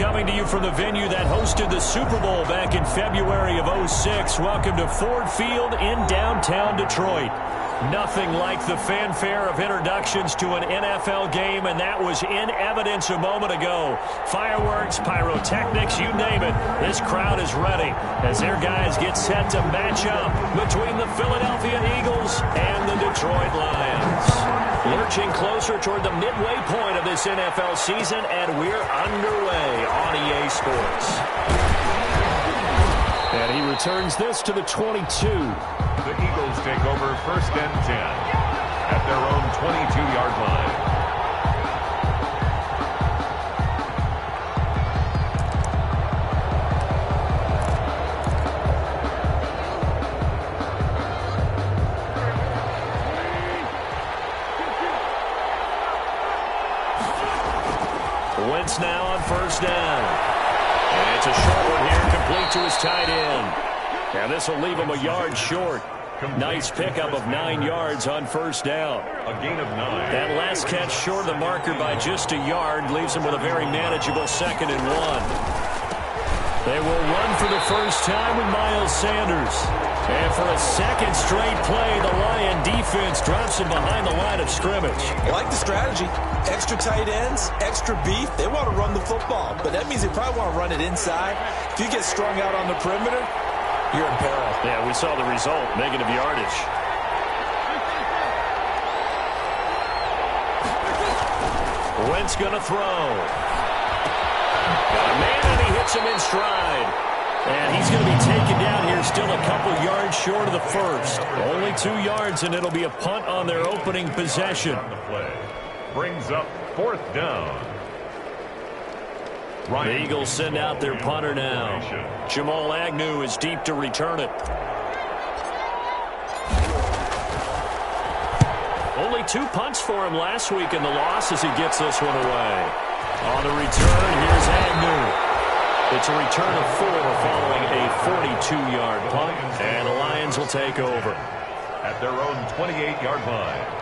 coming to you from the venue that hosted the Super Bowl back in February of '06. Welcome to Ford Field in downtown Detroit. Nothing like the fanfare of introductions to an NFL game, and that was in evidence a moment ago. Fireworks, pyrotechnics, you name it. This crowd is ready as their guys get set to match up between the Philadelphia Eagles and the Detroit Lions. Lurching closer toward the midway point of this NFL season, and we're underway on EA Sports. And he returns this to the 22. The Eagles take over 1st and 10 at their own 22-yard line. Wentz now on 1st down. And it's a short one here, complete to his tight end. Now this will leave him a yard short. Nice pickup of 9 yards on 1st down. A gain of 9. That last catch short of the marker by just a yard leaves him with a very manageable 2nd and 1. They will run for the first time with Miles Sanders. And for a second straight play, the Lion defense drops him behind the line of scrimmage. I like the strategy. Extra tight ends, extra beef. They want to run the football, but that means they probably want to run it inside. If you get strung out on the perimeter, you're in peril. Yeah, we saw the result, negative yardage. Wentz going to throw. Got a man, and he hits him in stride. And he's going to be taken down here, still a couple yards short of the first. Only 2 yards, and it'll be a punt on their opening possession. The play brings up 4th down. The Eagles send out their punter now. Jamal Agnew is deep to return it. Only 2 punts for him last week in the loss as he gets this one away. On the return, here's Agnew. It's a return of 4 following a 42-yard punt, and the Lions will take over. At their own 28-yard line.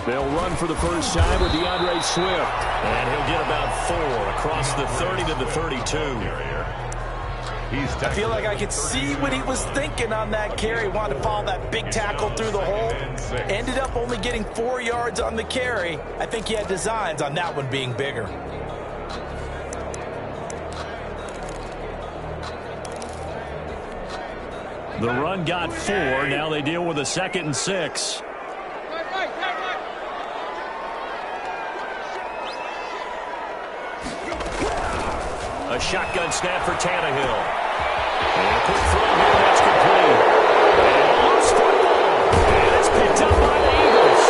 They'll run for the first time with DeAndre Swift. And he'll get about 4 across the 30 to the 32. I feel like I could see what he was thinking on that carry. Wanted to follow that big tackle through the hole. Ended up only getting 4 yards on the carry. I think he had designs on that one being bigger. The run got 4. Now they deal with a 2nd and 6. A shotgun snap for Tannehill. And a quick throw here, that's complete. And a loose football. And it's picked up by the Eagles.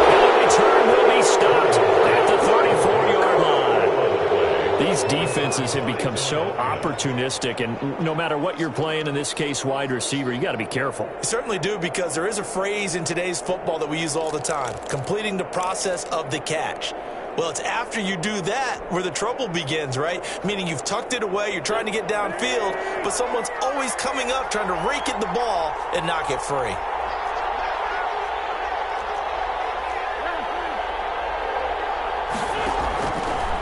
And the return will be stopped at the 34-yard line. These defenses have become so opportunistic, and no matter what you're playing, in this case wide receiver, you got to be careful. You certainly do, because there is a phrase in today's football that we use all the time: completing the process of the catch. Well, it's after you do that where the trouble begins, right? Meaning you've tucked it away, you're trying to get downfield, but someone's always coming up trying to rake at the ball and knock it free.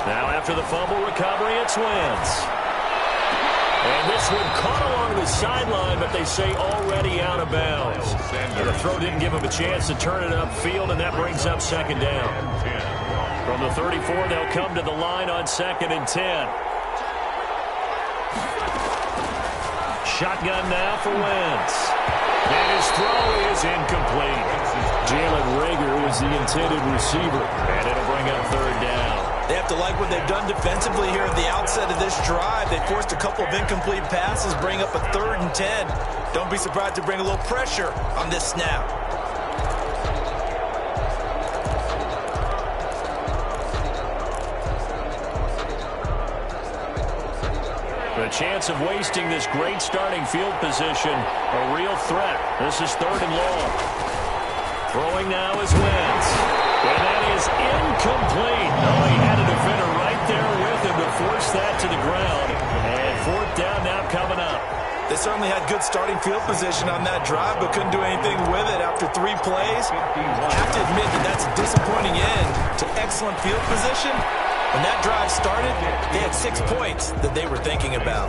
Now after the fumble recovery, it's Wentz. And this one caught along the sideline, but they say already out of bounds. And the throw didn't give him a chance to turn it upfield, and that brings up 2nd down. From the 34, they'll come to the line on 2nd and 10. Shotgun now for Wentz. And his throw is incomplete. Jalen Reagor was the intended receiver, and it'll bring up 3rd down. They have to like what they've done defensively here at the outset of this drive. They forced a couple of incomplete passes, bring up a 3rd and 10. Don't be surprised to bring a little pressure on this snap. The chance of wasting this great starting field position. A real threat. This is 3rd and long. Throwing now is Wentz. And that is incomplete. Oh, he had a defender right there with him to force that to the ground. And 4th down now coming up. They certainly had good starting field position on that drive, but couldn't do anything with it after 3 plays. I have to admit that that's a disappointing end to excellent field position. When that drive started, they had 6 points that they were thinking about.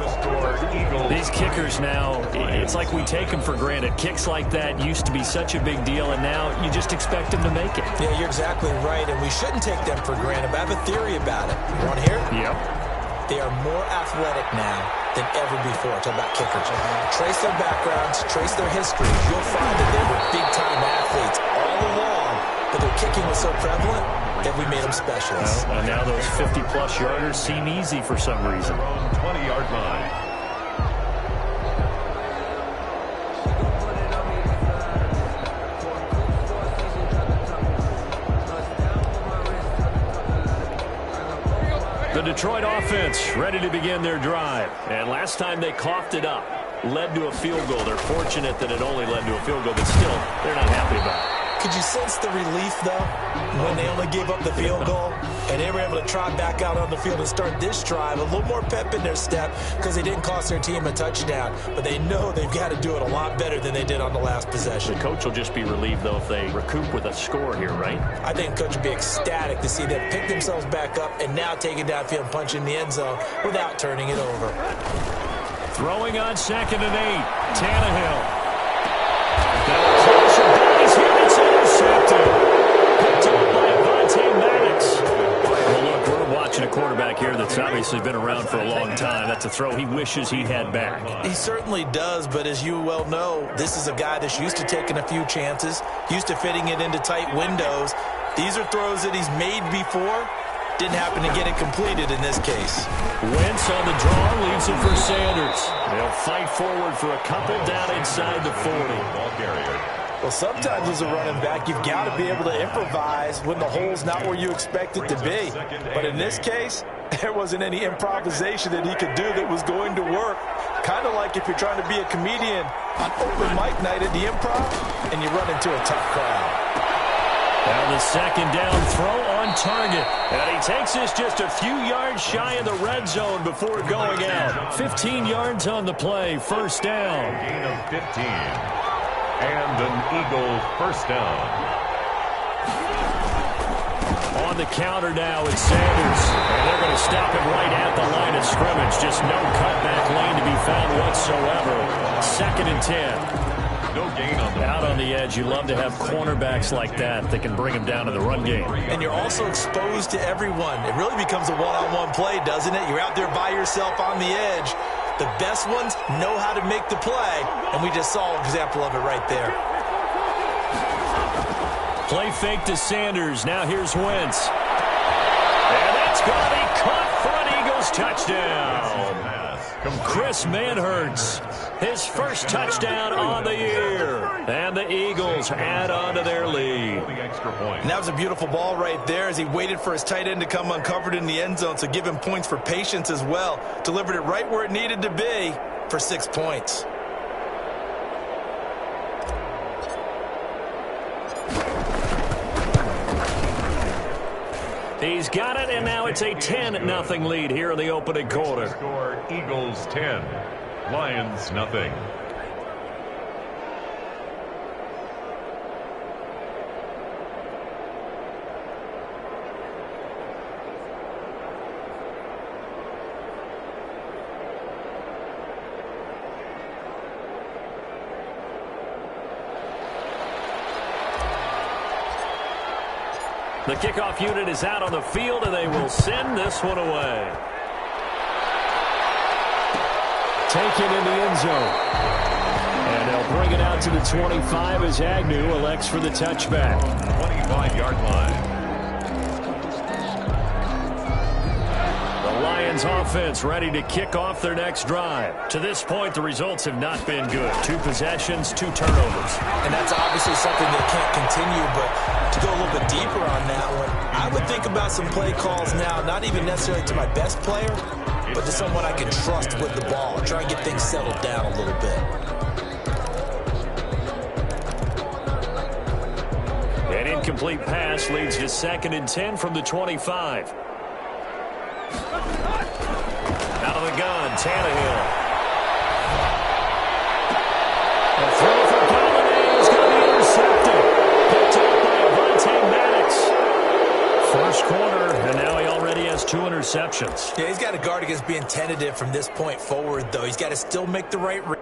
These kickers now, it's like we take them for granted. Kicks like that used to be such a big deal, and now you just expect them to make it. Yeah, you're exactly right, and we shouldn't take them for granted, but I have a theory about it. You want to hear it? Yep. They are more athletic now than ever before. Talk about kickers. Trace their backgrounds, trace their histories. You'll find that they were big-time athletes all along, but their kicking was so prevalent that we made them specialists. Well, and now those 50-plus yarders seem easy for some reason. 20-yard line. The Detroit offense ready to begin their drive. And last time they coughed it up, led to a field goal. They're fortunate that it only led to a field goal, but still, they're not happy about it. Could you sense the relief, though, when they only gave up the field goal and they were able to trot back out on the field and start this drive? A little more pep in their step because they didn't cost their team a touchdown, but they know they've got to do it a lot better than they did on the last possession. The coach will just be relieved, though, if they recoup with a score here, right? I think the coach will be ecstatic to see them pick themselves back up and now take it downfield and punch in the end zone without turning it over. Throwing on 2nd and 8. Tannehill. He's here. It's intercepted. Picked up by Avonte Maddox. Well, look, we're watching a quarterback here that's obviously been around for a long time. That's a throw he wishes he had back. He certainly does, but as you well know, this is a guy that's used to taking a few chances, used to fitting it into tight windows. These are throws that he's made before. Didn't happen to get it completed in this case. Wentz on the draw, leaves it for Sanders. They'll fight forward for a couple down inside the 40. Ball carrier. Well, sometimes as a running back, you've got to be able to improvise when the hole's not where you expect it to be. But in this case, there wasn't any improvisation that he could do that was going to work. Kind of like if you're trying to be a comedian on open mic night at the Improv and you run into a tough crowd. Now the 2nd down throw on target. And he takes this just a few yards shy of the red zone before going out. 15 yards on the play, 1st down. Gain of 15. And an Eagle 1st down. On the counter now is Sanders. And they're going to stop him right at the line of scrimmage. Just no cutback lane to be found whatsoever. 2nd and 10. No gain on the Out on the edge, you love to have cornerbacks like that can bring him down to the run game. And you're also exposed to everyone. It really becomes a one-on-one play, doesn't it? You're out there by yourself on the edge. The best ones know how to make the play, and we just saw an example of it right there. Play fake to Sanders. Now here's Wentz. And that's going to be caught for an Eagles touchdown. Chris Manhertz, his first touchdown on the year. And the Eagles add on to their lead. And that was a beautiful ball right there as he waited for his tight end to come uncovered in the end zone, so give him points for patience as well. Delivered it right where it needed to be for 6 points. He's got it, and now it's a 10-0 lead here in the opening quarter. Score Eagles 10, Lions nothing. The kickoff unit is out on the field, and they will send this one away. Taken in the end zone. And they'll bring it out to the 25 as Agnew elects for the touchback. 25-yard line. The Lions offense ready to kick off their next drive. To this point, the results have not been good. 2 possessions, 2 turnovers. And that's obviously something that can't continue, but to go a little bit deeper on that one, I would think about some play calls now, not even necessarily to my best player, but to someone I can trust with the ball and try and get things settled down a little bit. An incomplete pass leads to 2nd and 10 from the 25. Out of the gun, Tannehill. A throw for Golladay is going to be intercepted. Picked up by Avonte Maddox. First quarter, and now he already has 2 interceptions. Yeah, he's got to guard against being tentative from this point forward, though. He's got to still make the right read.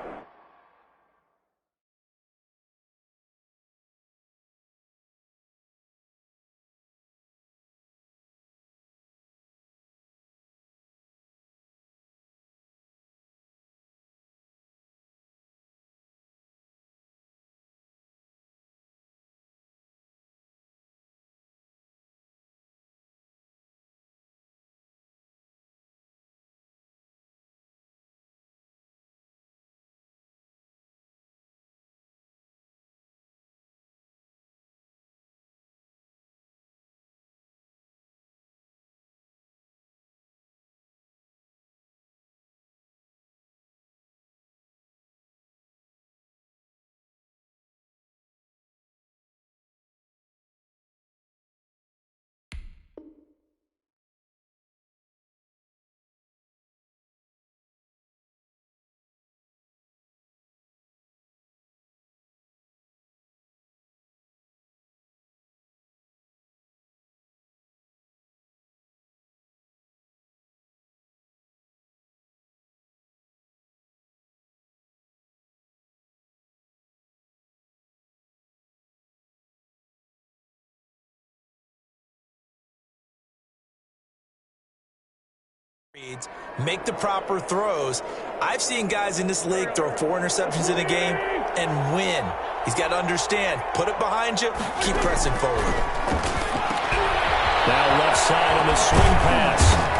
Make the proper throws. I've seen guys in this league throw 4 interceptions in a game and win. He's got to understand, put it behind you, keep pressing forward. Now left side on the swing pass.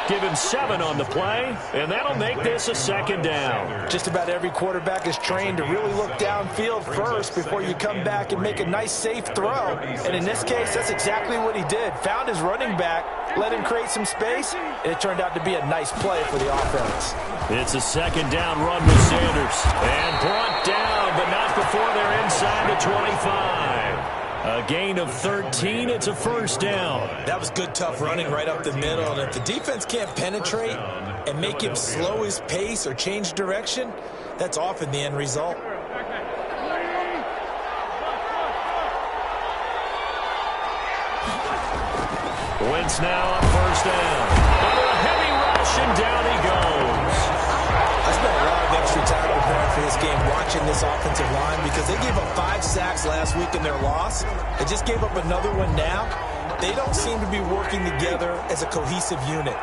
Give him 7 on the play, and that'll make this a 2nd down. Just about every quarterback is trained to really look downfield first before you come back and make a nice, safe throw. And in this case, that's exactly what he did. Found his running back, let him create some space, and it turned out to be a nice play for the offense. It's a 2nd down run with Sanders. And brought down, but not before they're inside the 25. A gain of 13. It's a 1st down. That was good, tough running right up the middle. And if the defense can't penetrate and make him slow his pace or change direction, that's often the end result. Wentz now on 1st down. Under a heavy rush, and down he goes. I spent a lot of extra time preparing for this game watching this offensive line because they gave up 5 sacks last week in their loss. They just gave up another one now. They don't seem to be working together as a cohesive unit.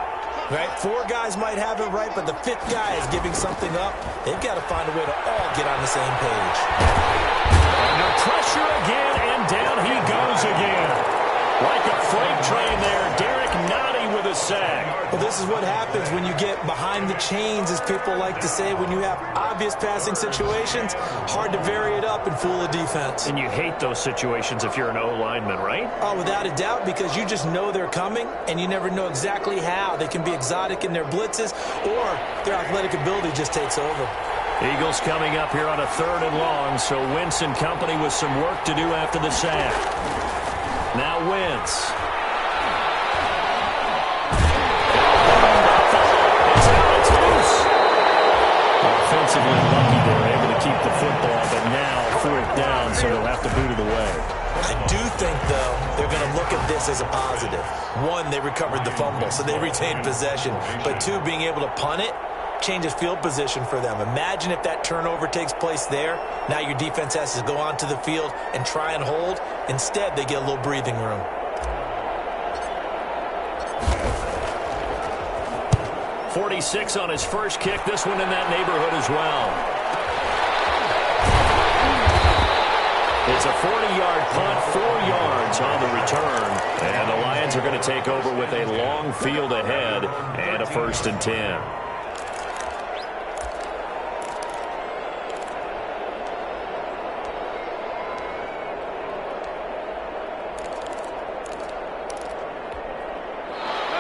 Right? 4 guys might have it right, but the 5th guy is giving something up. They've got to find a way to all get on the same page. Under pressure again, and down he goes again. Like a freight train there, Derek Nottie with a sack. Well, this is what happens when you get behind the chains, as people like to say. When you have obvious passing situations, hard to vary it up and fool a defense. And you hate those situations if you're an O-lineman, right? Oh, without a doubt, because you just know they're coming, and you never know exactly how. They can be exotic in their blitzes, or their athletic ability just takes over. Eagles coming up here on a 3rd and long, so Wentz and company with some work to do after the sack. Now Wentz. It's loose. Offensively lucky they were able to keep the football, but now 4th down, so they'll have to boot it away. I do think, though, they're going to look at this as a positive. 1, they recovered the fumble, so they retained possession. But 2, being able to punt it changes field position for them. Imagine if that turnover takes place there. Now your defense has to go onto the field and try and hold. Instead, they get a little breathing room. .46 on his first kick. This one in that neighborhood as well. It's a 40-yard punt, 4 yards on the return. And the Lions are going to take over with a long field ahead and a 1st and 10.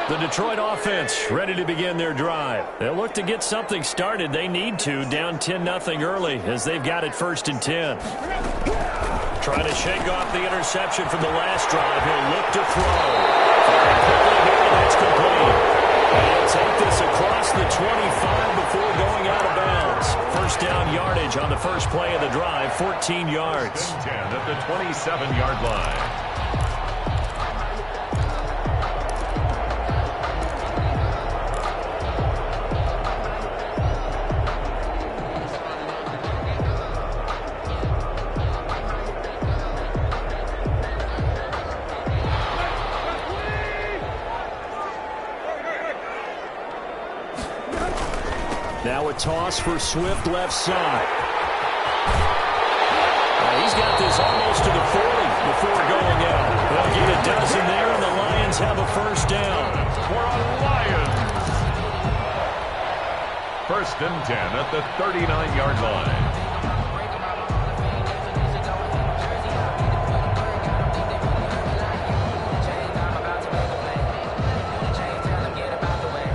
The Detroit offense ready to begin their drive. They'll look to get something started. They need to, down 10-0 early as they've got it 1st and 10. Trying to shake off the interception from the last drive. He'll look to throw. Firing quickly here, that's complete. And he'll take this across the 25 before going out of bounds. First down yardage on the first play of the drive, 14 yards. 10 at the 27-yard line. Now a toss for Swift left side. He's got this almost to the 40 before going out. They'll get a dozen there, and the Lions have a first down. For a Lions. 1st and 10 at the 39-yard line.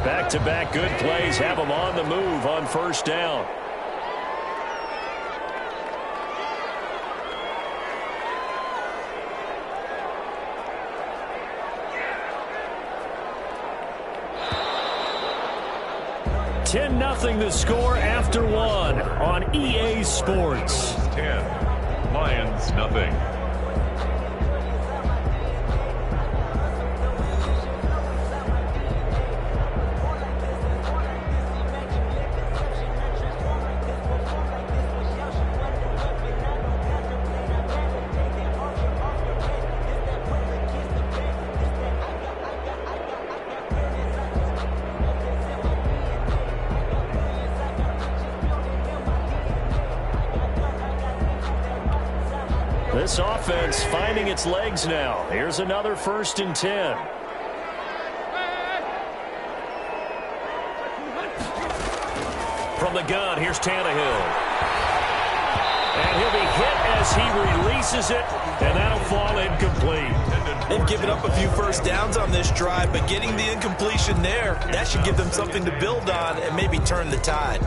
Back-to-back good plays have them on the move on first down. (10-0) the score after one on EA Sports. 10, Lions nothing. This offense finding its legs now. Here's another 1st and 10. From the gun, here's Tannehill. And he'll be hit as he releases it, and that'll fall incomplete. They've given up a few first downs on this drive, but getting the incompletion there, that should give them something to build on and maybe turn the tide.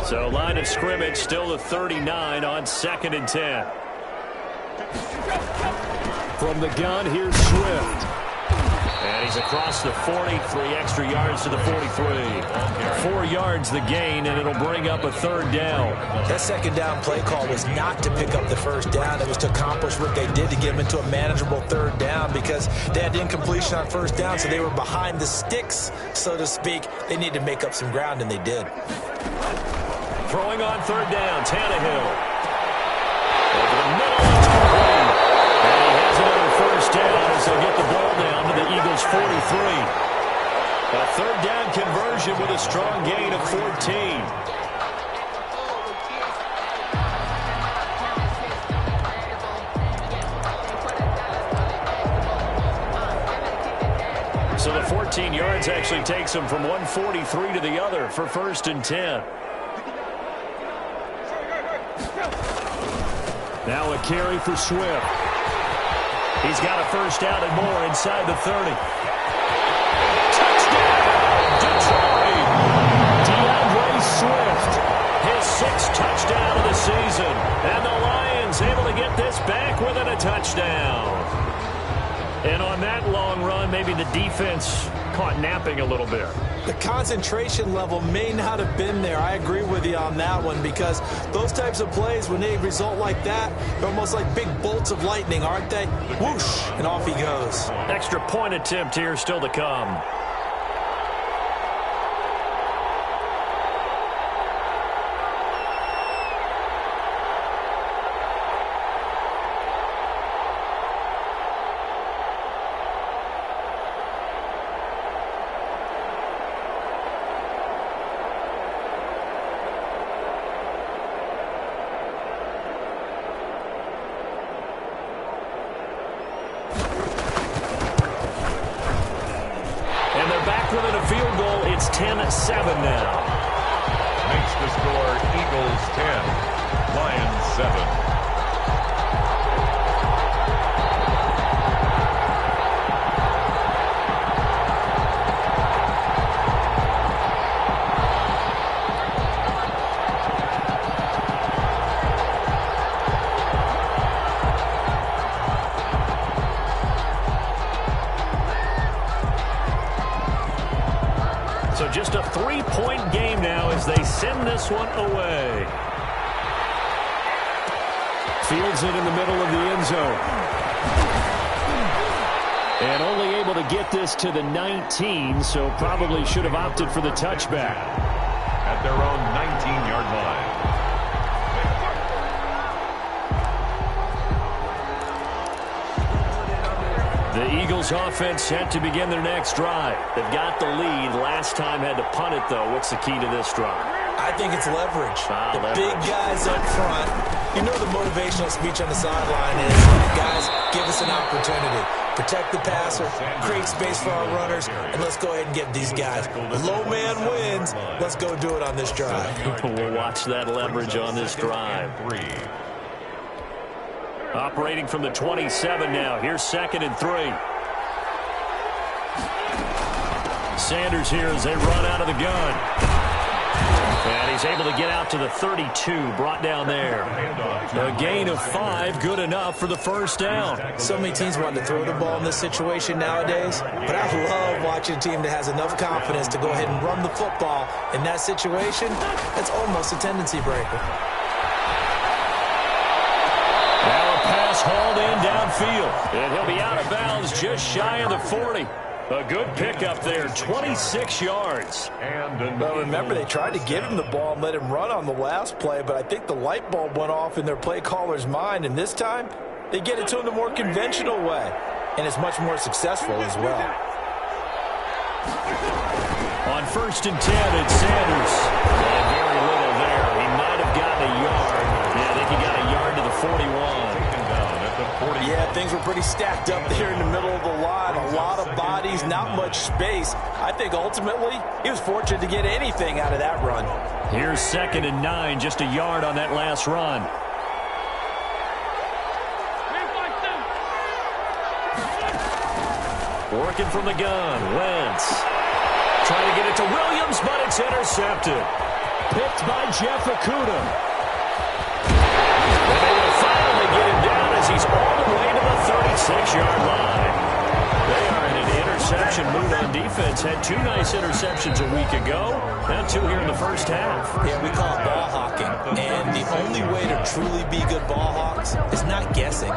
So line of scrimmage still the 39 on 2nd and 10. From the gun, here's Swift. And he's across the 40, 3 extra yards to the 43. 4 yards the gain, and it'll bring up a 3rd down. That 2nd down play call was not to pick up the 1st down. It was to accomplish what they did to get them into a manageable 3rd down because they had incompletion on 1st down, so they were behind the sticks, so to speak. They needed to make up some ground, and they did. Throwing on 3rd down, Tannehill. Over the middle, it's complete. And he has another 1st down as they'll get the ball down to the Eagles' 43. A 3rd down conversion with a strong gain of 14. So the 14 yards actually takes them from 143 to the other for 1st and 10. Now a carry for Swift. He's got a 1st down and more inside the 30. Touchdown, Detroit! DeAndre Swift, his 6th touchdown of the season. And the Lions able to get this back within a touchdown. And on that long run, maybe the defense caught napping a little bit. The concentration level may not have been there. I agree with you on that one because those types of plays, when they result like that, they're almost like big bolts of lightning, aren't they? Whoosh, and off he goes. Extra point attempt here still to come. Within a field goal, it's 10-7 now. Makes the score Eagles 10, Lions 7. just a 3-point game now as they send this one away. Fields it in the middle of the end zone. And only able to get this to the 19, so probably should have opted for the touchback. At their own 19-yard line. The Eagles offense set to begin their next drive. They've got the lead. Last time had to punt it, though. What's the key to this drive? I think it's leverage. The leverage. Big guys up front. You know the motivational speech on the sideline is, guys, give us an opportunity. Protect the passer, create space for our runners, and let's go ahead and get these guys. Low man wins. Let's go do it on this drive. We'll watch that leverage on this drive. Operating from the 27 now. Here's 2nd and 3. Sanders here as they run out of the gun. And he's able to get out to the 32, brought down there. A gain of 5, good enough for the first down. So many teams want to throw the ball in this situation nowadays, but I love watching a team that has enough confidence to go ahead and run the football in that situation. It's almost a tendency breaker. Now a pass hauled in downfield, and he'll be out of bounds just shy of the 40. A good pickup there, 26 yards. Well, remember, they tried to give him the ball and let him run on the last play, but I think the light bulb went off in their play caller's mind, and this time they get it to him the more conventional way, and it's much more successful as well. On 1st and 10, it's Sanders. And very little there. He might have gotten a yard. Yeah, I think he got a yard to the 41. Yeah, things were pretty stacked up there in the middle of the line. A lot of bodies, not much space. I think ultimately he was fortunate to get anything out of that run. Here's 2nd and 9, just a yard on that last run. Working from the gun, Wentz. Trying to get it to Williams, but it's intercepted. Picked by Jeff Okudah. And they will finally get him down as he's all the way to the 36-yard line. They are in an interception mood on defense. Had 2 nice interceptions a week ago. Now 2 here in the first half. Yeah, we call it ball hawking. And the only way to truly be good ball hawks is not guessing.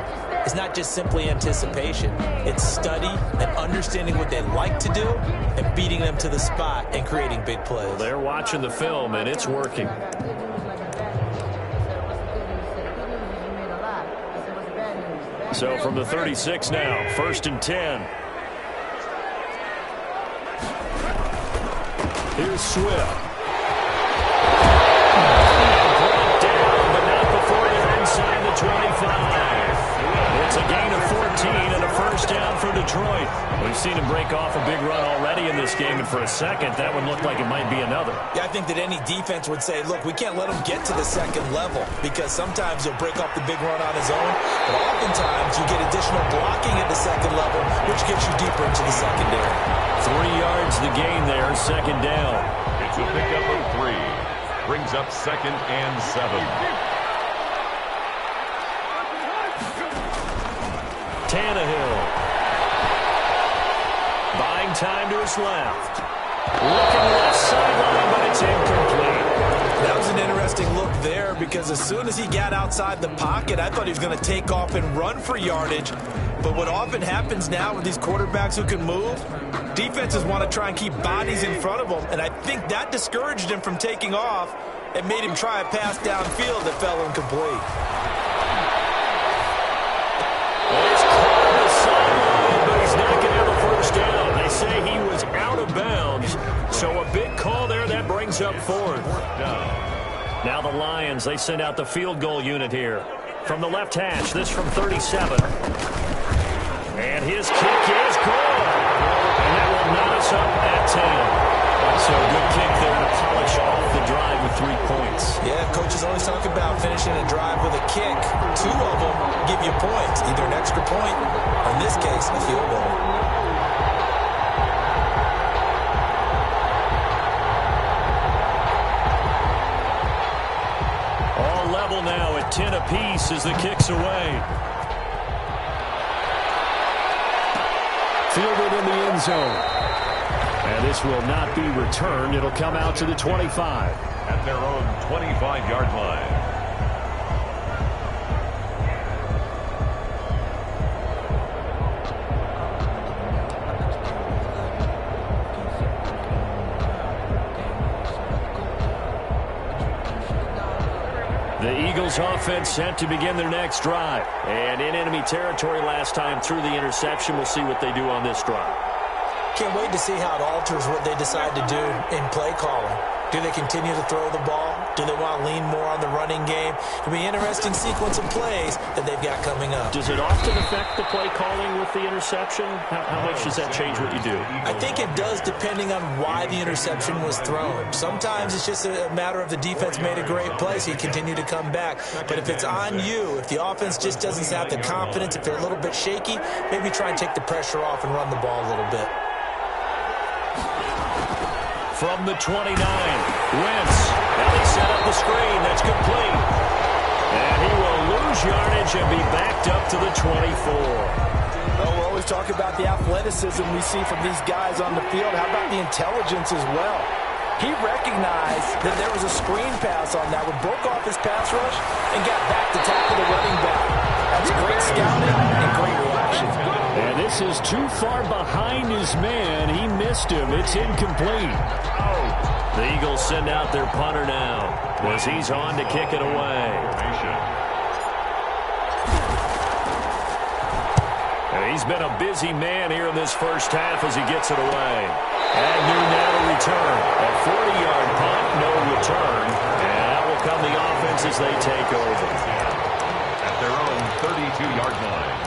It's not just simply anticipation. It's study and understanding what they like to do and beating them to the spot and creating big plays. Well, they're watching the film, and it's working. So from the 36 now, 1st and 10. Here's Swift. Brought down, but not before they're inside the 25. It's a gain of 14 and a first down for Detroit. We've seen him break off a big run already in this game, and for a second, that would look like it might be another. Yeah, I think that any defense would say, look, we can't let him get to the second level because sometimes he'll break off the big run on his own, but oftentimes you get additional blocking at the second level, which gets you deeper into the secondary. 3 yards the gain there, 2nd down. It's a pickup of 3. Brings up 2nd and 7. Tannehill. Buying time to his left. Looking left sideline, but it's incomplete. That was an interesting look there because as soon as he got outside the pocket, I thought he was going to take off and run for yardage. But what often happens now with these quarterbacks who can move, defenses want to try and keep bodies in front of them, and I think that discouraged him from taking off and made him try a pass downfield that fell incomplete. He's caught on the sideline, but he's not going to have a first down. They say he was out of bounds, so a big call there that brings up 4th. Now the Lions, they send out the field goal unit here. From the left hash, this from 37. And his kick is good. And that will knot us up at 10. So a good kick there to polish off the drive with 3 points. Yeah, coaches always talk about finishing a drive with a kick. 2 of them give you points, either an extra point, or in this case, a field goal. All level now at 10 apiece as the kick's away. Fielded in the end zone. And this will not be returned. It'll come out to the 25. At their own 25-yard line. The Eagles offense set to begin their next drive. And in enemy territory last time through the interception. We'll see what they do on this drive. Can't wait to see how it alters what they decide to do in play calling. Do they continue to throw the ball? Do they want to lean more on the running game? It'll be an interesting sequence of plays that they've got coming up. Does it often affect the play calling with the interception? How much does that change what you do? I think it does, depending on why the interception was thrown. Sometimes it's just a matter of the defense made a great play, so you continue to come back. But if it's on you, if the offense just doesn't have the confidence, if they're a little bit shaky, maybe try and take the pressure off and run the ball a little bit. From the 29, Wentz. Now they set up the screen. That's complete. And he will lose yardage and be backed up to the 24. Well, we're always talking about the athleticism we see from these guys on the field. How about the intelligence as well? He recognized that there was a screen pass on that one, broke off his pass rush, and got back to tackle the running back. That's great scouting and great reaction. And this is too far behind his man. He missed him. It's incomplete. The Eagles send out their punter now as he's on to kick it away. And he's been a busy man here in this first half as he gets it away. Agnew now to return. A 40-yard punt, no return. And that will come the offense as they take over. At their own 32-yard line.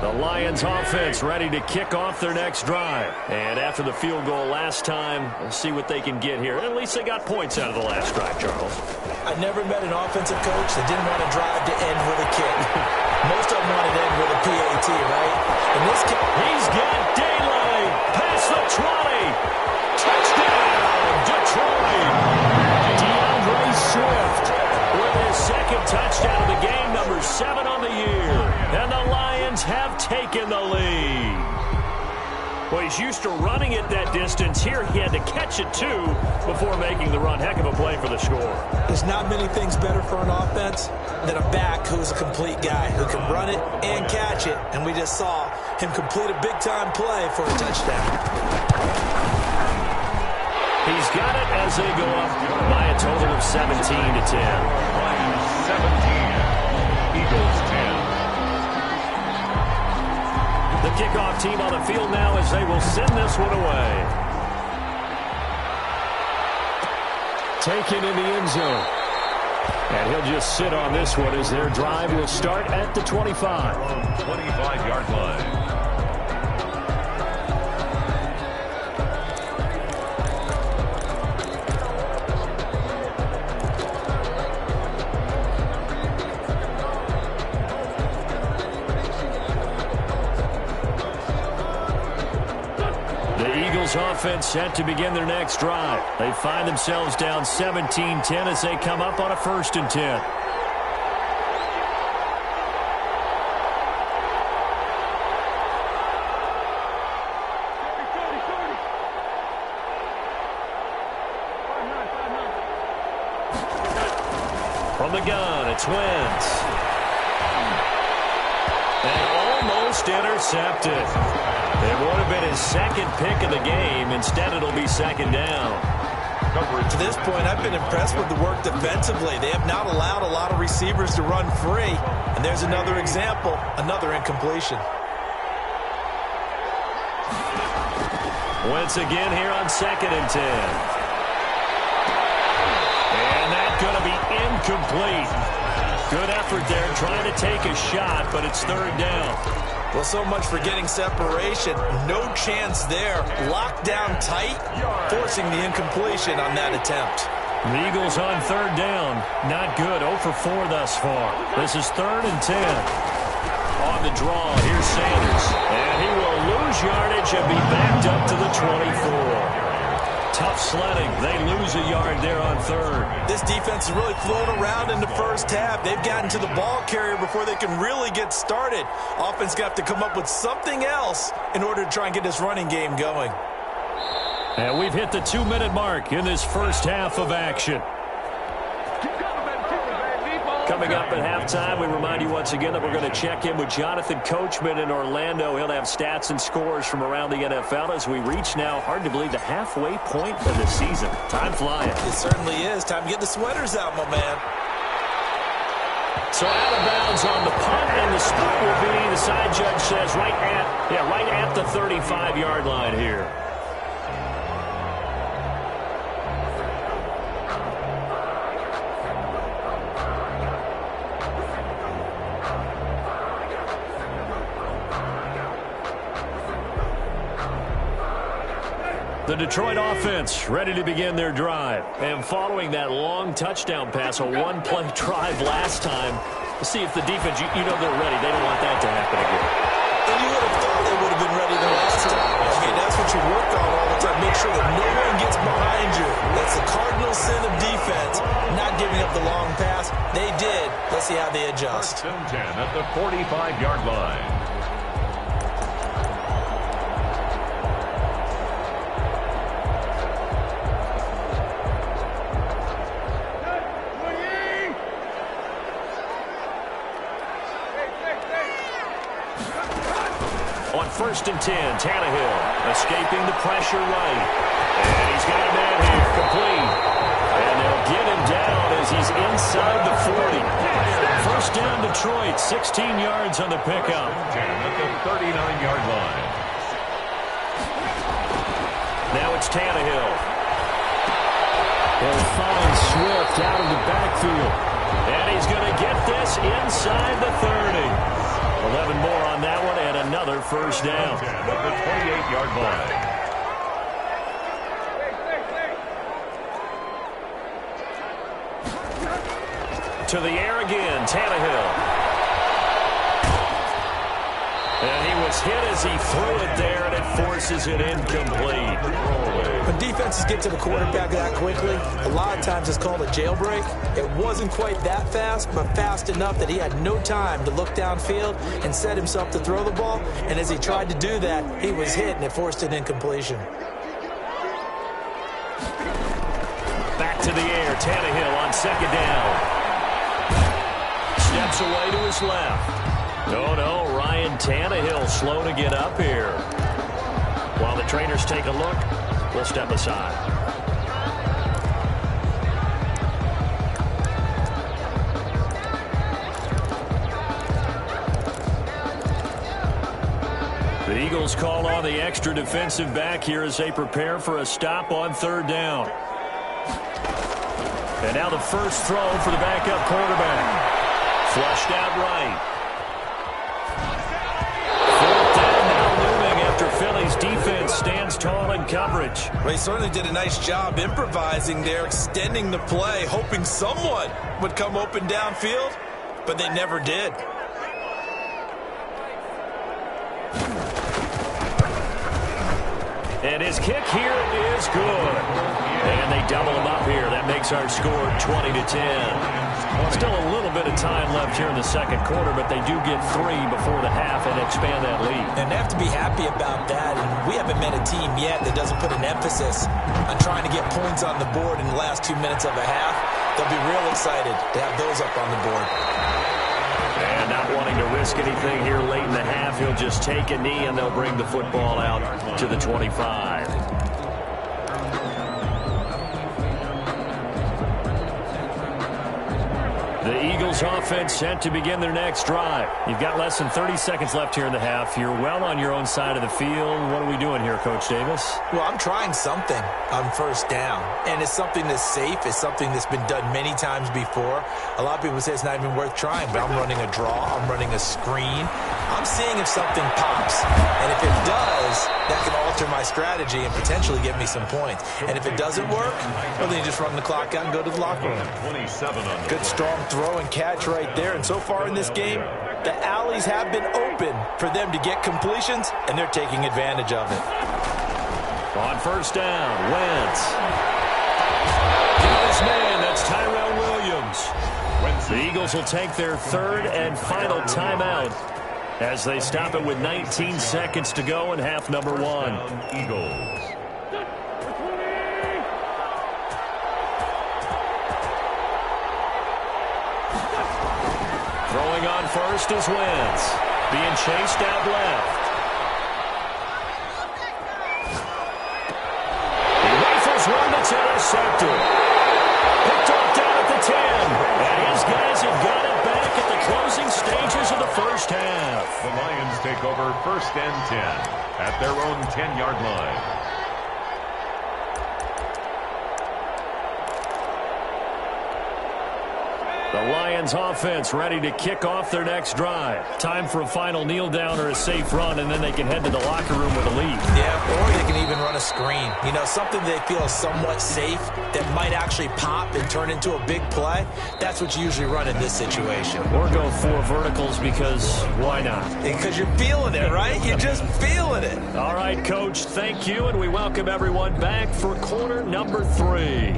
The Lions offense ready to kick off their next drive. And after the field goal last time, let's see what they can get here. At least they got points out of the last drive, Charles. I never met an offensive coach that didn't want to drive to end with a kick. Most of them want to end with a PAT, right? In this case, he's got daylight past the 20. Touchdown, Detroit. DeAndre Swift with his second touchdown of the game, number 7 on the year. And the Lions have taken the lead. Well, he's used to running it that distance. Here he had to catch it, too, before making the run. Heck of a play for the score. There's not many things better for an offense than a back who is a complete guy, who can run it and catch it. And we just saw him complete a big-time play for a touchdown. He's got it as they go up by a total of 17-10. 17. Eagles 10. The kickoff team on the field now as they will send this one away. Taken in the end zone. And he'll just sit on this one as their drive will start at the 25. 25-yard line. Offense set to begin their next drive. They find themselves down 17-10 as they come up on a 1st and 10. From the gun, it's Wentz. And almost intercepted. It would have been his second pick of the game. Instead, it'll be second down. To this point, I've been impressed with the work defensively. They have not allowed a lot of receivers to run free. And there's another example, another incompletion. Once again here on 2nd and 10. And that's going to be incomplete. Good effort there trying to take a shot, but it's 3rd down. Well, so much for getting separation. No chance there. Locked down tight, forcing the incompletion on that attempt. The Eagles on 3rd down. Not good. 0 for 4 thus far. This is 3rd and 10. On the draw, here's Sanders. And he will lose yardage and be backed up to the 24. Tough sledding. They lose a yard there on third. This defense is really flown around in the first half. They've gotten to the ball carrier before they can really get started. Offense got to come up with something else in order to try and get this running game going. And we've hit the 2-minute mark in this first half of action. Coming up at halftime, we remind you once again that we're going to check in with Jonathan Coachman in Orlando. He'll have stats and scores from around the NFL as we reach now, hard to believe, the halfway point of the season. Time flying. It certainly is. Time to get the sweaters out, my man. So out of bounds on the punt, and the spot will be, the side judge says, right at the 35-yard line here. The Detroit offense ready to begin their drive. And following that long touchdown pass, a one-play drive last time, we'll see if the defense, you know they're ready. They don't want that to happen again. And you would have thought they would have been ready the last time. I mean, that's what you work on all the time. Make sure that no one gets behind you. That's the cardinal sin of defense, not giving up the long pass. They did. Let's see how they adjust. 1st and 10 at the 45-yard line. On 1st and 10, Tannehill escaping the pressure right. And he's got a man here, complete. And they'll get him down as he's inside the 40. 1st down, Detroit, 16 yards on the pickup. 10 at the 39-yard line. Now it's Tannehill. He'll find Swift out of the backfield. And he's going to get this inside the 30. 11 more on that one, and another 1st down. At the 28-yard line. To the air again, Tannehill. And he was hit as he threw it there, and it forces it incomplete. When defenses get to the quarterback that quickly, a lot of times it's called a jailbreak. It wasn't quite that fast, but fast enough that he had no time to look downfield and set himself to throw the ball. And as he tried to do that, he was hit, and it forced an incompletion. Back to the air, Tannehill on 2nd down. Steps away to his left. No, Ryan Tannehill slow to get up here. While the trainers take a look, we'll step aside. The Eagles call on the extra defensive back here as they prepare for a stop on 3rd down. And now the first throw for the backup quarterback. Flushed out right. 4th down now looming after Philly's defense stands tall in coverage. Well, he certainly did a nice job improvising there, extending the play, hoping someone would come open downfield, but they never did. And his kick here is good. And they double him up here. That makes our score 20-10. Still a little bit of time left here in the 2nd quarter, but they do get 3 before the half and expand that lead. And they have to be happy about that. And we haven't met a team yet that doesn't put an emphasis on trying to get points on the board in the last 2 minutes of a half. They'll be real excited to have those up on the board. And not wanting to risk anything here late in the half, he'll just take a knee and they'll bring the football out to the 25. The Eagles offense set to begin their next drive. You've got less than 30 seconds left here in the half. You're well on your own side of the field. What are we doing here, Coach Davis? Well, I'm trying something on 1st down, and it's something that's safe. It's something that's been done many times before. A lot of people say it's not even worth trying, but I'm running a draw. I'm running a screen. I'm seeing if something pops, and if it does, that can alter my strategy and potentially get me some points. And if it doesn't work, well, then you just run the clock out and go to the locker room. 27 on Good strong throw and catch right there. And so far in this game, the alleys have been open for them to get completions, and they're taking advantage of it. On first down, Wentz. Got his man, that's Tyrell Williams. The Eagles will take their third and final timeout as they stop it with 19 seconds to go in half number one. Eagles. Throwing on first is Wentz. Being chased out left. He rifles one that's intercepted. Picked off down at the 10. And his guys have got it back at the closing stages of the first half. The Lions take over first and 10 at their own 10-yard line. The Lions offense ready to kick off their next drive. Time for a final kneel down or a safe run, and then they can head to the locker room with a lead. Yeah, or they can even run a screen. You know, something they feel is somewhat safe that might actually pop and turn into a big play. That's what you usually run in this situation. Or go 4 verticals because why not? Because you're feeling it, right? You're just feeling it. All right, Coach, thank you, and we welcome everyone back for quarter number 3.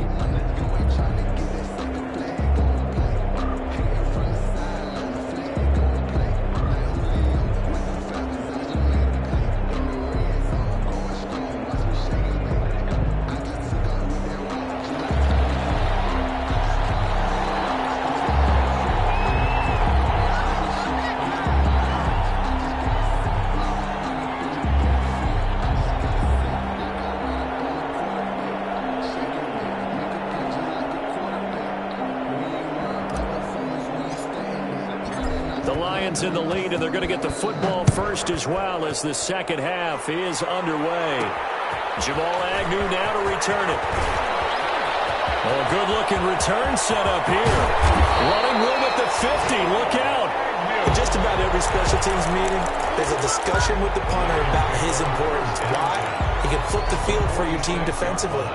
In the lead, and they're going to get the football first as well as the second half is underway. Jamal Agnew now to return it. Oh, good-looking return set up here. Running room at the 50. Look out. In just about every special teams meeting, there's a discussion with the punter about his importance. Why? He can flip the field for your team defensively,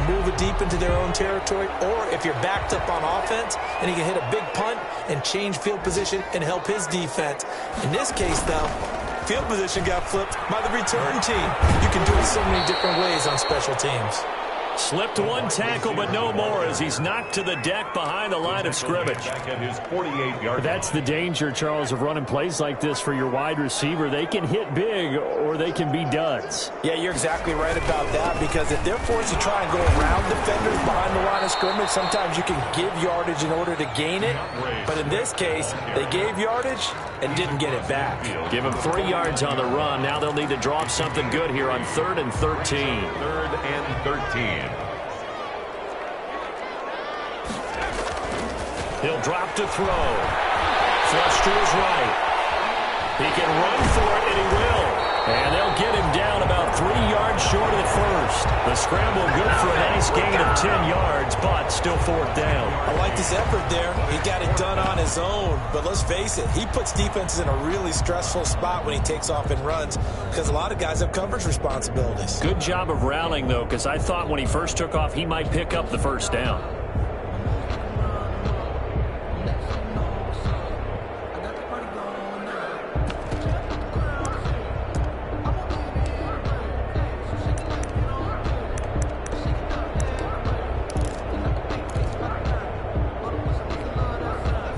move it deep into their own territory, or if you're backed up on offense, and he can hit a big punt and change field position and help his defense. In this case, though, field position got flipped by the return team. You can do it so many different ways on special teams. Slipped one tackle, but no more as he's knocked to the deck behind the line of scrimmage. Back at his 48-yard. That's the danger, Charles, of running plays like this for your wide receiver. They can hit big or they can be duds. Yeah, you're exactly right about that, because if they're forced to try and go around defenders behind the line of scrimmage, sometimes you can give yardage in order to gain it. But in this case, they gave yardage and didn't get it back. Give them 3 yards on the run. Now they'll need to draw up something good here on 3rd and 13. 3rd and 13. He'll drop to throw. Flush to his right. He can run for it, and he will. And they'll get him down about 3 yards short of the first. The scramble good for a nice gain of 10 yards, but still 4th down. I like his effort there. He got it done on his own. But let's face it, he puts defenses in a really stressful spot when he takes off and runs, because a lot of guys have coverage responsibilities. Good job of rallying, though, because I thought when he first took off, he might pick up the first down.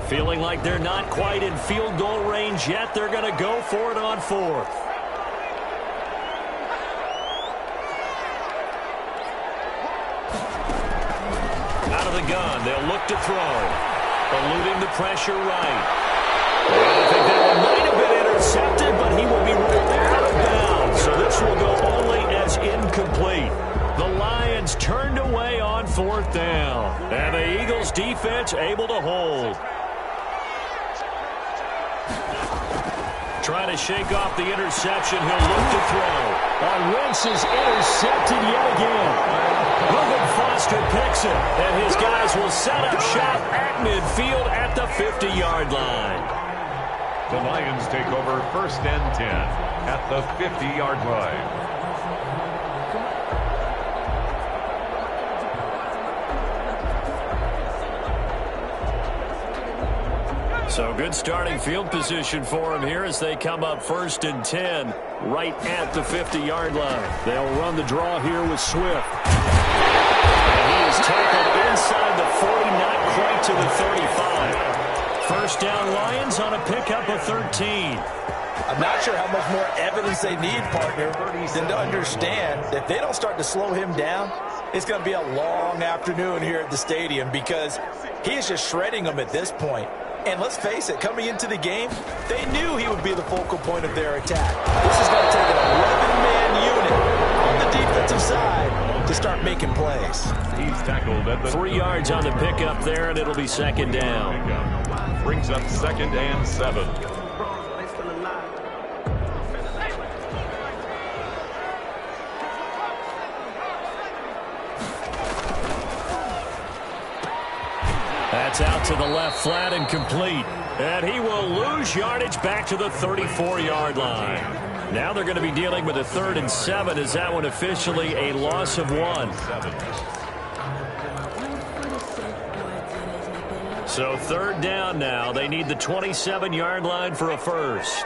Feeling like they're not quite in field goal range yet. They're going to go for it on 4th. Out of the gun, they'll look to throw. Eluding the pressure right. I think that one might have been intercepted, but he will be ruled out of bounds. So this will go only as incomplete. The Lions turned away on 4th down. And the Eagles defense able to hold. Trying to shake off the interception. He'll look to throw. Wentz is intercepted yet again. Reuben Foster picks it, and his guys will set up shop at midfield at the 50-yard line. The Lions take over 1st and 10 at the 50-yard line. So good starting field position for him here as they come up 1st and 10 right at the 50-yard line. They'll run the draw here with Swift. And he is tackled inside the 40, not quite to the 35. First down Lions on a pickup of 13. I'm not sure how much more evidence they need, partner, than to understand that if they don't start to slow him down, it's going to be a long afternoon here at the stadium because he is just shredding them at this point. And let's face it, coming into the game, they knew he would be the focal point of their attack. This is going to take an 11-man unit on the defensive side to start making plays. He's tackled at the 3 yards on the pickup there, and it'll be 2nd down. Brings up 2nd and 7. That's out to the left flat and complete. And he will lose yardage back to the 34-yard line. Now they're going to be dealing with a 3rd and 7. Is that one officially a loss of 1? So 3rd down now. They need the 27-yard line for a first.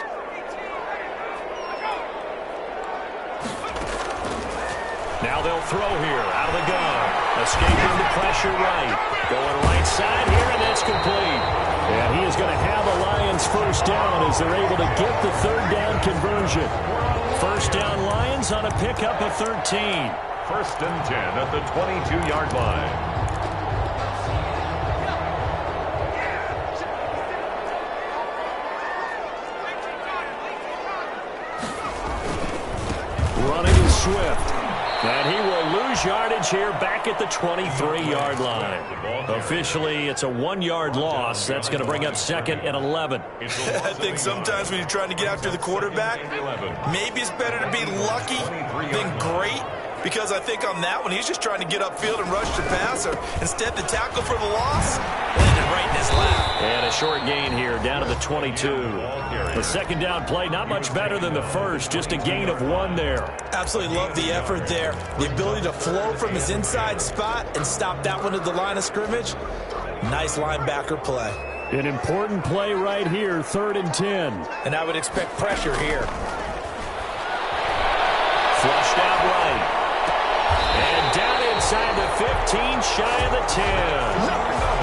Now they'll throw here out of the gun. Escaping the pressure right. Going right side here, and that's complete. And he is going to have a Lions first down as they're able to get the 3rd down conversion. First down Lions on a pickup of 13. 1st and 10 at the 22-yard line. Running is Swift. And he will lose yardage here back at the 23-yard line. Officially, it's a 1-yard loss. That's going to bring up 2nd and 11. I think sometimes when you're trying to get after the quarterback, maybe it's better to be lucky than great. Because I think on that one, he's just trying to get upfield and rush the passer. Instead, the tackle for the loss landed right in his lap. And a short gain here down to the 22. The 2nd down play, not much better than the first. Just a gain of 1 there. Absolutely love the effort there. The ability to flow from his inside spot and stop that one at the line of scrimmage. Nice linebacker play. An important play right here, 3rd and 10. And I would expect pressure here. Flushed out right. And down inside the 15, shy of the 10.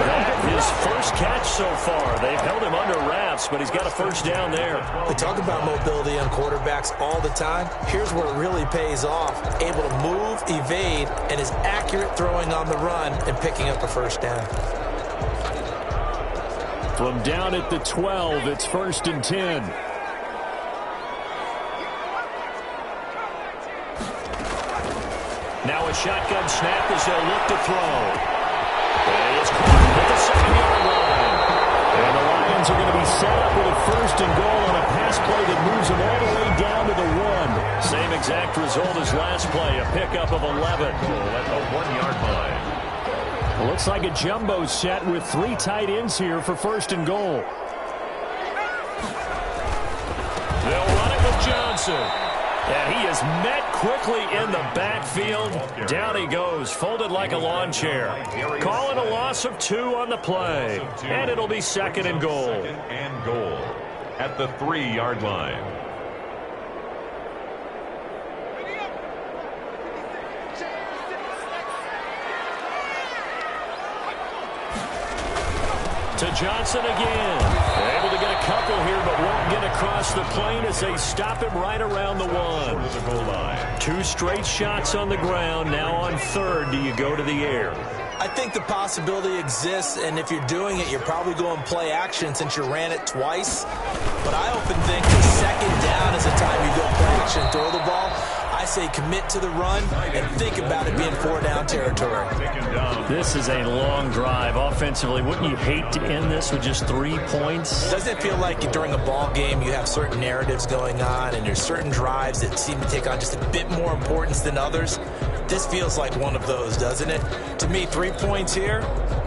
That his first catch so far. They've held him under wraps, but he's got a first down there. We talk about mobility on quarterbacks all the time. Here's where it really pays off. Able to move, evade, and is accurate throwing on the run and picking up a first down. From down at the 12, it's 1st and 10. Now a shotgun snap as they'll look to throw. And it's caught at the 7-yard line. And the Lions are going to be set up with a 1st and goal on a pass play that moves them all the way down to the 1. Same exact result as last play, a pickup of 11. At the 1-yard line. Looks like a jumbo set with 3 tight ends here for 1st and goal. They'll run it with Johnson. And he is met quickly in the backfield. Down he goes, folded like a lawn chair. Calling a loss of 2 on the play. And it'll be 2nd and goal. 2nd and goal at the 3-yard line. To Johnson again. Able to get a couple here, but won't get across the plane as they stop him right around the 1. To the goal line. 2 straight shots on the ground. Now on 3rd, do you go to the air? I think the possibility exists, and if you're doing it, you're probably going play action since you ran it twice. But I often think the 2nd down is the time you go play action and throw the ball. I say commit to the run and think about it being 4-down territory. This is a long drive offensively. Wouldn't you hate to end this with just 3 points? Doesn't it feel like during a ball game you have certain narratives going on and there's certain drives that seem to take on just a bit more importance than others? This feels like one of those, doesn't it? To me, 3 points here,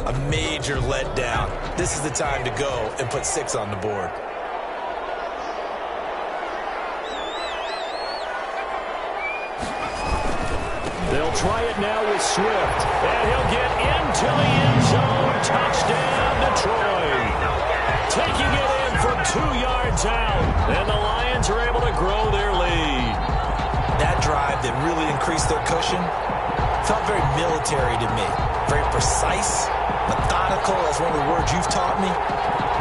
a major letdown. This is the time to go and put 6 on the board. They'll try it now with Swift. And he'll get into the end zone. Touchdown, Detroit. taking it in from 2 yards out. And the Lions are able to grow their lead. That drive that really increased their cushion felt very military to me. Very precise, methodical, as one of the words you've taught me.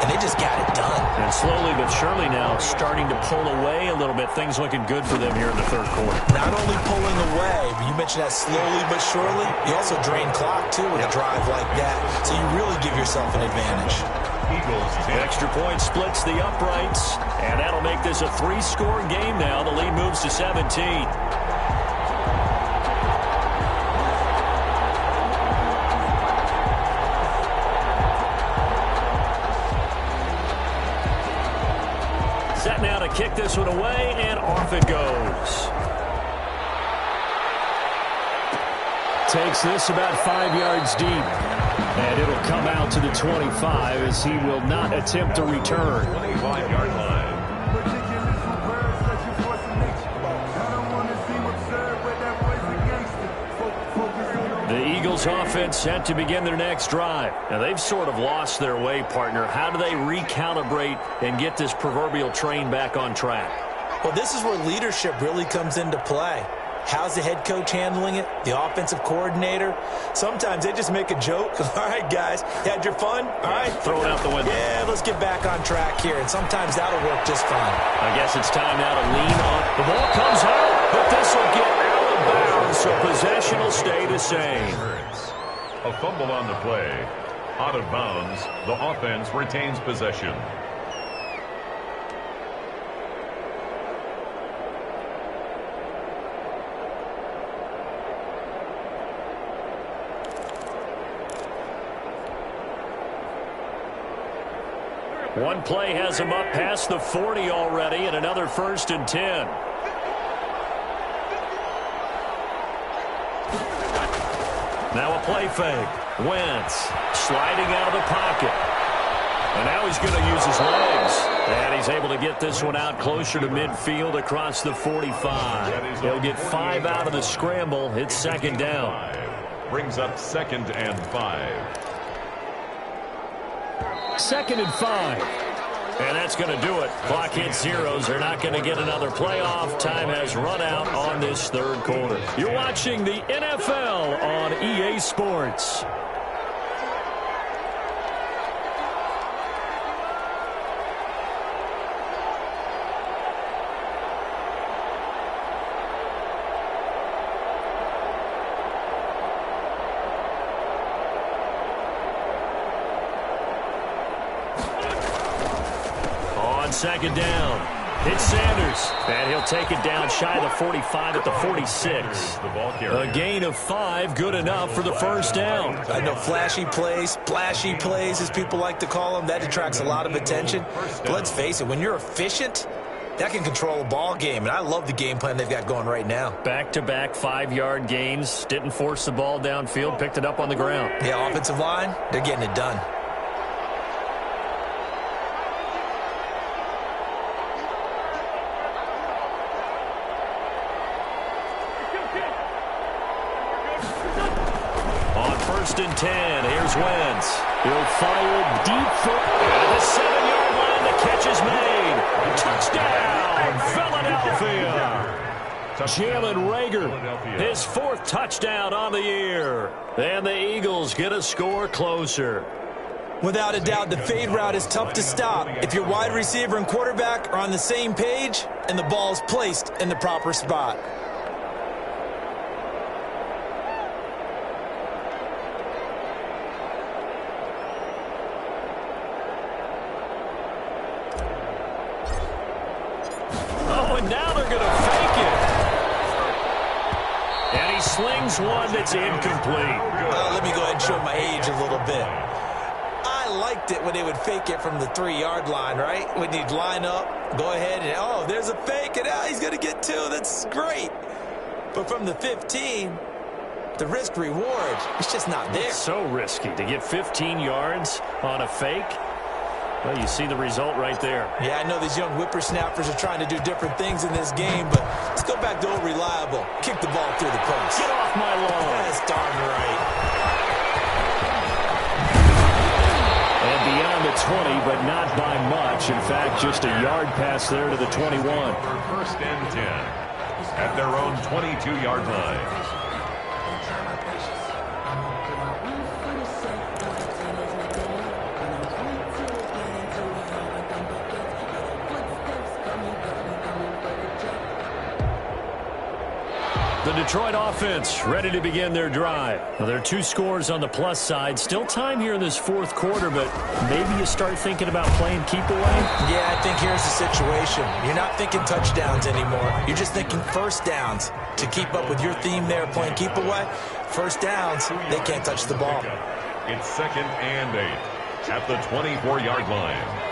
And they just got it done. And slowly but surely now starting to pull away a little bit. Things looking good for them here in the third quarter. Not only pulling away, but you mentioned that slowly but surely. You also drain clock, too, with a drive like that. So you really give yourself an advantage. Eagles. The extra point splits the uprights. And that'll make this a 3-score game now. The lead moves to 17. Set now to kick this one away, and off it goes. Takes this about 5 yards deep. And it'll come out to the 25 as he will not attempt to return. 25-yard line. The Eagles offense set to begin their next drive. Now, they've sort of lost their way, partner. How do they recalibrate and get this proverbial train back on track? Well, this is where leadership really comes into play. How's the head coach handling it? The offensive coordinator? Sometimes they just make a joke. All right, guys, you had your fun? All right. Throw it out the window. Yeah, let's get back on track here. And sometimes that'll work just fine. I guess it's time now to lean on. The ball comes out, but this will get out of bounds, so possession will stay the same. A fumble on the play. Out of bounds, the offense retains possession. One play has him up past the 40 already, and another 1st and 10. Now a play fake. Wentz sliding out of the pocket. And now he's going to use his legs. And he's able to get this one out closer to midfield across the 45. He'll get 5 out of the scramble. It's 2nd down. Brings up 2nd and 5. 2nd and 5. And that's going to do it. Clock hits zeros. They're not going to get another playoff. Time has run out on this third quarter. You're watching the NFL on EA Sports. On 2nd down, it's Sanders, and he'll take it down shy of the 45 at the 46. A gain of 5, good enough for the 1st down. I know flashy plays, splashy plays, as people like to call them, that attracts a lot of attention. But let's face it, when you're efficient, that can control a ball game, and I love the game plan they've got going right now. Back-to-back 5-yard gains, didn't force the ball downfield, picked it up on the ground. Yeah, offensive line, they're getting it done. On 1st and 10, here's Wentz. He'll fire deep for at the 7-yard line. The catch is made. Touchdown, Philadelphia. Jalen Reagor, his 4th touchdown on the year. And the Eagles get a score closer. Without a doubt, the fade route is tough to stop if your wide receiver and quarterback are on the same page and the ball is placed in the proper spot. And now they're going to fake it. And he slings one that's incomplete. Let me go ahead and show my age a little bit. I liked it when they would fake it from the 3-yard line, right? When you'd line up, go ahead and, oh, there's a fake, and he's going to get 2. That's great. But from the 15, the risk-reward, it's just not there. It's so risky to get 15 yards on a fake. Well, you see the result right there. Yeah, I know these young whippersnappers are trying to do different things in this game, but let's go back to old reliable. Kick the ball through the post. Get off my lawn. That's darn right. And beyond the 20, but not by much. In fact, just a yard pass there to the 21. First and 10 at their own 22-yard line. The Detroit offense ready to begin their drive. Well, there are 2 scores on the plus side. Still time here in this fourth quarter, but maybe you start thinking about playing keep away? Yeah, I think here's the situation. You're not thinking touchdowns anymore. You're just thinking first downs. To keep up with your theme there, playing keep away, first downs, they can't touch the ball. It's 2nd and 8 at the 24-yard line.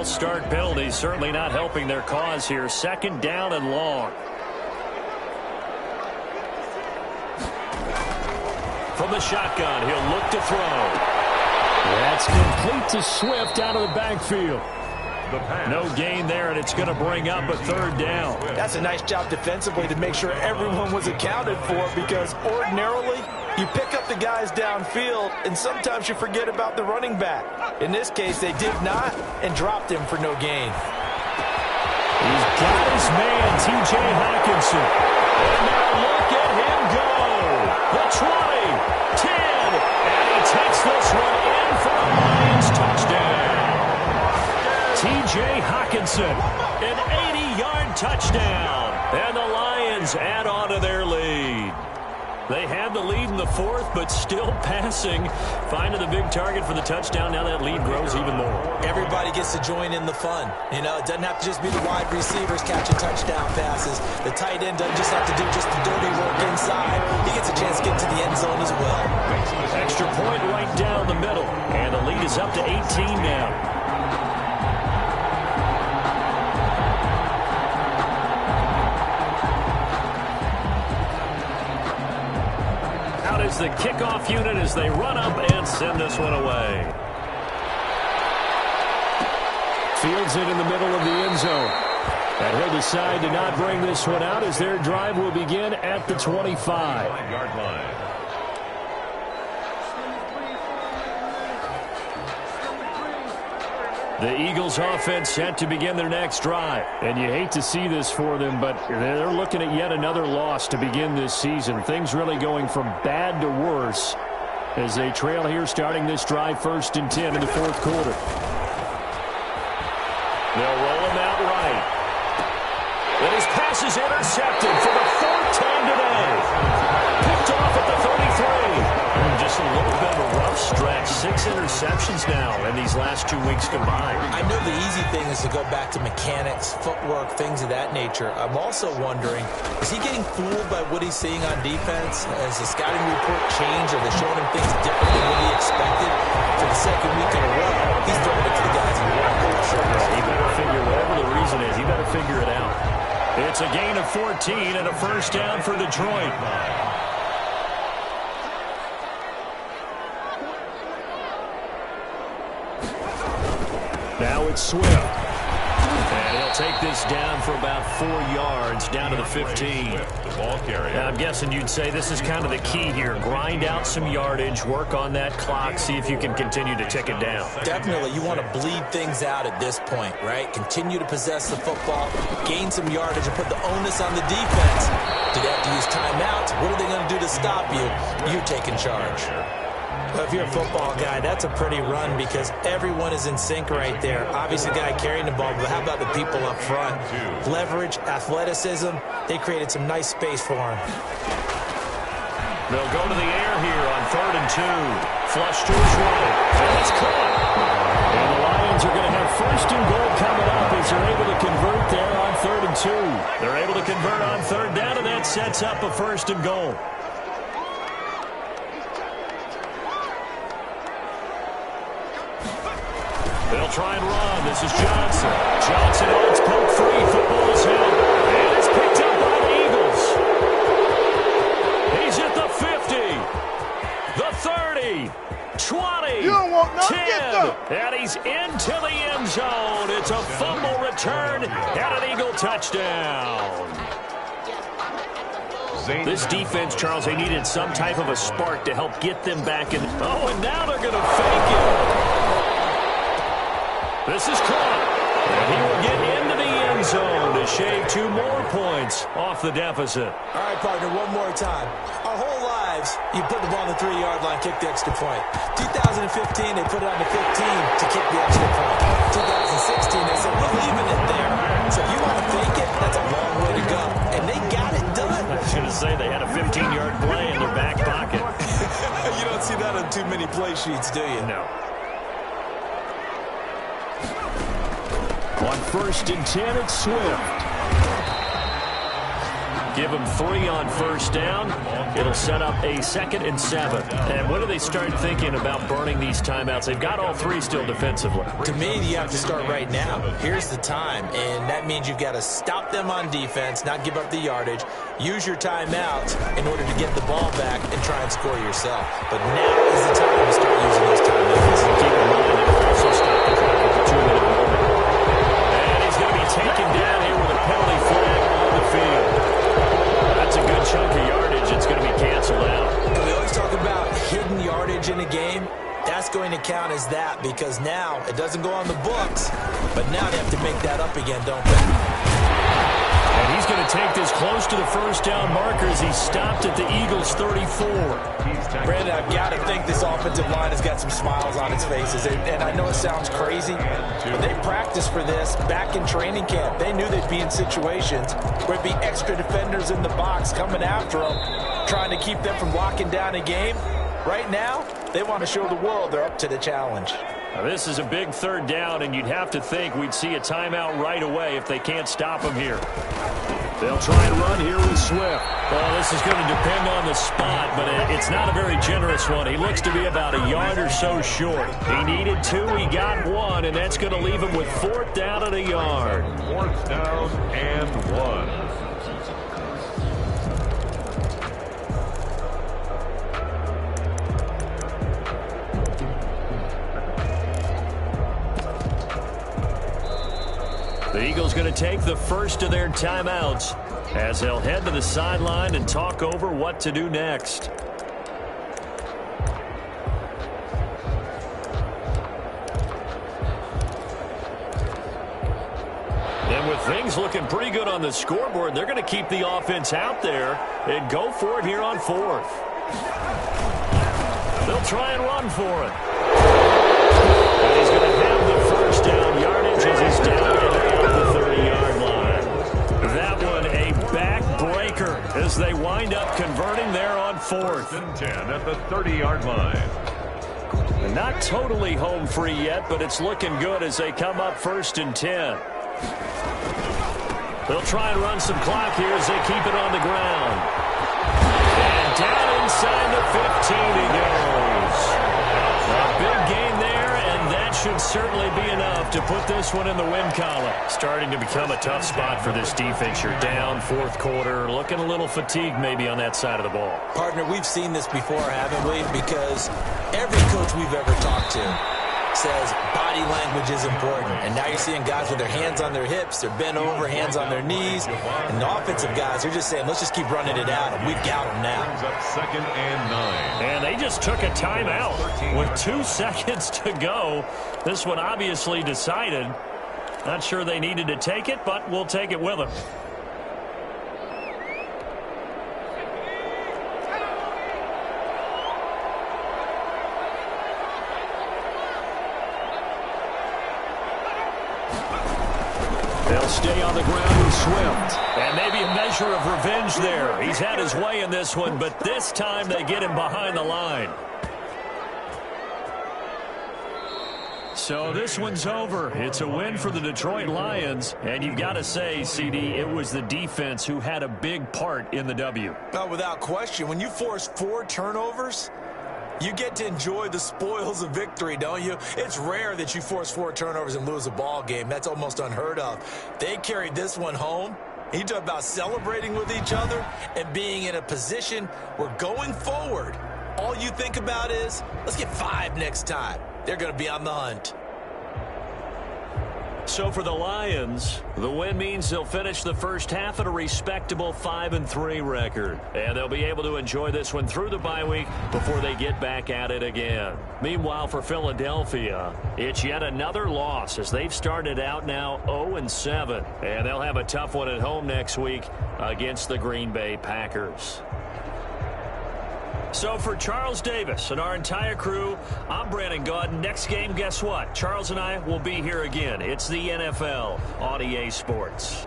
Start penalty certainly not helping their cause here. 2nd down and long. From the shotgun, he'll look to throw. That's complete to Swift out of the backfield. No gain there, and it's going to bring up a 3rd down. That's a nice job defensively to make sure everyone was accounted for, because ordinarily you pick up the guys downfield, and sometimes you forget about the running back. In this case, they did not, and dropped him for no gain. He's got his man, T.J. Hockenson. And now look at him go. The 20, 10, and he takes this one in for a Lions touchdown. T.J. Hockenson, an 80-yard touchdown. And the Lions add on to their lead. They had the lead in the 4th, but still passing. Finding the big target for the touchdown. Now that lead grows even more. Everybody gets to join in the fun. You know, it doesn't have to just be the wide receivers catching touchdown passes. The tight end doesn't just have to do just the dirty work inside. He gets a chance to get to the end zone as well. Extra point right down the middle. And the lead is up to 18 now. Is the kickoff unit as they run up and send this one away. Fields it in the middle of the end zone. And he'll decide to not bring this one out as their drive will begin at the 25-yard line. The Eagles offense set to begin their next drive. And you hate to see this for them, but they're looking at yet another loss to begin this season. Things really going from bad to worse as they trail here starting this drive 1st and 10 in the 4th quarter. They'll roll him out right. And his pass is intercepted for the 4th time today. Picked off at the 33. Just a little bit of a rough stretch. 6 interceptions now in these last 2 weeks combined. I know the easy thing is to go back to mechanics, footwork, things of that nature. I'm also wondering, is he getting fooled by what he's seeing on defense? Has the scouting report changed? Are they showing him things different than what he expected? For the 2nd week in a row, he's throwing it to the guys he wanted. He better figure, whatever the reason is, he better figure it out. It's a gain of 14 and a 1st down for Detroit. Now it's Swift. And he'll take this down for about 4 yards, down to the 15. The ball carrier. Now, I'm guessing you'd say this is kind of the key here. Grind out some yardage, work on that clock, see if you can continue to tick it down. Definitely. You want to bleed things out at this point, right? Continue to possess the football, gain some yardage, and put the onus on the defense. Do they have to use timeouts? What are they going to do to stop you? You're taking charge. Well, if you're a football guy, that's a pretty run because everyone is in sync right there. Obviously, the guy carrying the ball, but how about the people up front? Leverage, athleticism, they created some nice space for him. They'll go to the air here on 3rd and 2. Flush to his right. And it's caught. And the Lions are going to have 1st and goal coming up as they're able to convert there on 3rd and 2. They're able to convert on 3rd down, and that sets up a 1st and goal. They'll try and run. This is Johnson. Johnson, it's poked free. Football is held. And it's picked up by the Eagles. He's at the 50. The 30. 20. And an Eagle touchdown. This defense, Charles, they needed some type of a spark to help get them back in. Oh, and now they're going to fake it. This is caught. And he will get into the end zone to shave 2 more points off the deficit. All right, partner, one more time. Our whole lives, you put the ball on the 3-yard line, kick the extra point. 2015, they put it on the 15 to kick the extra point. 2016, they said, we're leaving it there. So if you want to fake it, that's a long way to go. And they got it done. I was going to say they had a 15-yard play in their back pocket. You don't see that on too many play sheets, do you? No. On 1st and 10, it's Swift. Give them 3 on 1st down. It'll set up a 2nd and 7. And what do they start thinking about burning these timeouts? They've got all 3 still defensively. To me, you have to start right now. Here's the time, and that means you've got to stop them on defense, not give up the yardage, use your timeouts in order to get the ball back and try and score yourself. But now is the time to start using those timeouts. Keep in mind, it'll also stop the clock at the 2-minute mark. And he's going to be taken down here with a penalty flag on the field. That's a good chunk of yardage. It's going to be canceled out. And we always talk about hidden yardage in a game. That's going to count as that because now it doesn't go on the books, but now they have to make that up again, don't they? And he's going to take this close to the 1st down marker as he stopped at the Eagles' 34. Brandon, I've got to think this offensive line has got some smiles on its faces. And I know it sounds crazy, but they practiced for this back in training camp. They knew they'd be in situations where it'd be extra defenders in the box coming after them, trying to keep them from locking down a game. Right now, they want to show the world they're up to the challenge. Now, this is a big 3rd down, and you'd have to think we'd see a timeout right away if they can't stop him here. They'll try and run here with Swift. Well, this is going to depend on the spot, but it's not a very generous one. He looks to be about a yard or so short. He needed 2, he got 1, and that's going to leave him with 4th down and a yard. 4th down and 1. The Eagles going to take the first of their timeouts as they'll head to the sideline and talk over what to do next. And with things looking pretty good on the scoreboard, they're going to keep the offense out there and go for it here on 4th. They'll try and run for it. And he's going to have the 1st down yardage as he's down at the 30-yard line. That one a backbreaker as they wind up converting there on 4th. And 10 at the 30-yard line. Not totally home free yet, but it's looking good as they come up 1st and 10. They'll try and run some clock here as they keep it on the ground. And down inside the 15 he goes. A big gain there, and that should certainly be enough to put this one in the win column. Starting to become a tough spot for this defense. You're down 4th quarter, looking a little fatigued maybe on that side of the ball. Partner, we've seen this before, haven't we? Because every coach we've ever talked to says body language is important. And now you're seeing guys with their hands on their hips, they're bent over, hands on their knees. And the offensive guys, they're just saying, let's just keep running it out. And we've got them now. Up 2nd and 9. And they just took a timeout with 2 seconds to go. This one obviously decided. Not sure they needed to take it, but we'll take it with them. They'll stay on the ground with Swift. And maybe a measure of revenge there. He's had his way in this one, but this time they get him behind the line. So this one's over. It's a win for the Detroit Lions. And you've got to say, CD, it was the defense who had a big part in the W. No, without question. When you force 4 turnovers, you get to enjoy the spoils of victory, don't you? It's rare that you force 4 turnovers and lose a ball game. That's almost unheard of. They carried this one home. You talk about celebrating with each other and being in a position where going forward, all you think about is, let's get 5 next time. They're going to be on the hunt. So for the Lions, the win means they'll finish the first half at a respectable 5-3 record. And they'll be able to enjoy this one through the bye week before they get back at it again. Meanwhile, for Philadelphia, it's yet another loss as they've started out now 0-7. And they'll have a tough one at home next week against the Green Bay Packers. So for Charles Davis and our entire crew, I'm Brandon Gaudin. Next game, guess what? Charles and I will be here again. It's the NFL on EA Sports.